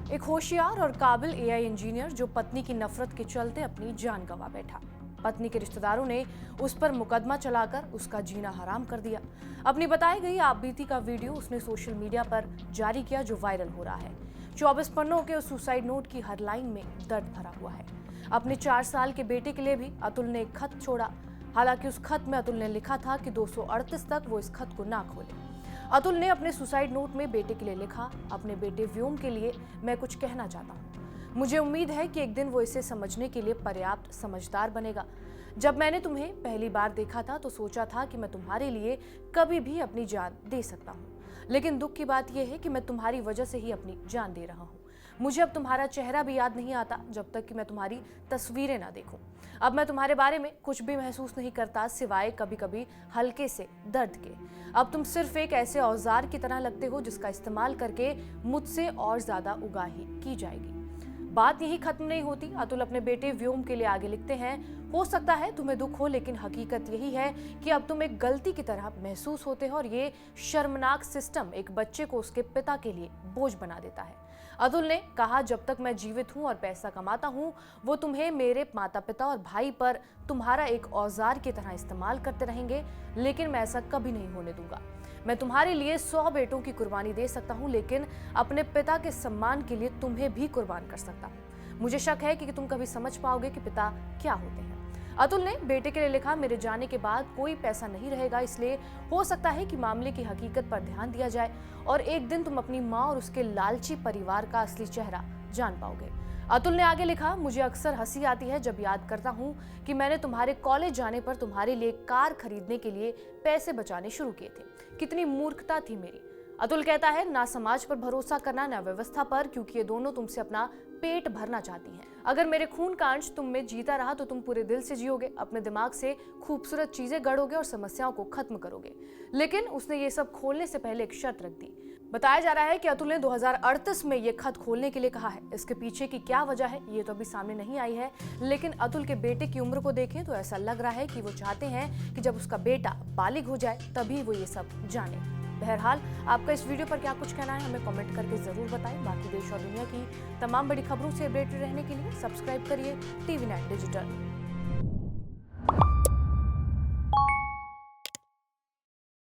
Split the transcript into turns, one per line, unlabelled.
एक होशियार और काबिल एआई इंजीनियर जो पत्नी की नफरत के चलते अपनी जान गंवा बैठा। पत्नी के रिश्तेदारों ने उस पर मुकदमा चलाकर उसका जीना हराम कर दिया। अपनी बताई गई आपबीती का वीडियो उसने सोशल मीडिया पर जारी किया जो वायरल हो रहा है। 24 पन्नों के उस सुसाइड नोट की हर लाइन में दर्द भरा हुआ है। अपने 4 साल के बेटे के लिए भी अतुल ने एक खत छोड़ा। हालांकि उस खत में अतुल ने लिखा था कि 238 तक वो इस खत को ना खोले। अतुल ने अपने सुसाइड नोट में बेटे के लिए लिखा, अपने बेटे व्योम के लिए मैं कुछ कहना चाहता हूँ। मुझे उम्मीद है कि एक दिन वो इसे समझने के लिए पर्याप्त समझदार बनेगा। जब मैंने तुम्हें पहली बार देखा था तो सोचा था कि मैं तुम्हारे लिए कभी भी अपनी जान दे सकता हूँ, लेकिन दुख की बात यह है कि मैं तुम्हारी वजह से ही अपनी जान दे रहा हूँ। मुझे अब तुम्हारा चेहरा भी याद नहीं आता जब तक कि मैं तुम्हारी तस्वीरें ना देखूं। अब मैं तुम्हारे बारे में कुछ भी महसूस नहीं करता सिवाय कभी कभी हल्के से दर्द के। अब तुम सिर्फ एक ऐसे औजार की तरह लगते हो जिसका इस्तेमाल करके मुझसे और ज्यादा उगाही की जाएगी। बात यही खत्म नहीं होती। अतुल अपने बेटे व्योम के लिए आगे लिखते हैं, हो सकता है तुम्हें दुख हो, लेकिन हकीकत यही है कि अब तुम एक गलती की तरह महसूस होते हो और ये शर्मनाक सिस्टम एक बच्चे को उसके पिता के लिए बोझ बना देता है। अतुल ने कहा, जब तक मैं जीवित हूं और पैसा कमाता हूं, वो तुम्हें, मेरे माता पिता और भाई पर तुम्हारा एक औजार की तरह इस्तेमाल करते रहेंगे, लेकिन मैं ऐसा कभी नहीं होने दूंगा। मैं तुम्हारे लिए 100 बेटों की कुर्बानी दे सकता हूं, लेकिन अपने पिता के सम्मान के लिए तुम्हें भी कुर्बान कर सकता हूं। मुझे शक है कि तुम कभी समझ पाओगे कि पिता क्या होते हैं। अतुल ने बेटे के लिए लिखा, मेरे जाने के बाद कोई पैसा नहीं रहेगा, इसलिए हो सकता है कि मामले की हकीकत पर ध्यान दिया जाए और एक दिन तुम अपनी माँ और उसके लालची परिवार का असली चेहरा जान पाओगे। अतुल ने आगे लिखा, मुझे अक्सर हंसी आती है जब याद करता हूँ कि मैंने तुम्हारे कॉलेज जाने पर तुम्हारे लिए कार खरीदने के लिए पैसे बचाने शुरू किए थे। कितनी मूर्खता थी मेरी। अतुल कहता है, ना समाज पर भरोसा करना ना व्यवस्था पर, क्योंकि ये दोनों तुमसे अपना पेट भरना चाहती हैं। अगर मेरे खून का अंश तुम में जीता रहा तो तुम पूरे दिल से जियोगे, अपने दिमाग से खूबसूरत चीजें गढ़ोगे और समस्याओं को खत्म करोगे। लेकिन उसने ये सब खोलने से पहले एक शर्त रख दी। बताया जा रहा है कि अतुल ने 2038 में ये खत खोलने के लिए कहा है। इसके पीछे की क्या वजह है ये तो अभी सामने नहीं आई है, लेकिन अतुल के बेटे की उम्र को देखें तो ऐसा लग रहा है कि वो चाहते हैं कि जब उसका बेटा बालिग हो जाए तभी वो ये सब जाने। बहरहाल, आपका इस वीडियो पर क्या कुछ कहना है हमें कमेंट करके जरूर बताएं। बाकी देश और दुनिया की तमाम बड़ी खबरों से अपडेटेड रहने के लिए सब्सक्राइब करिए टीवी 9 डिजिटल।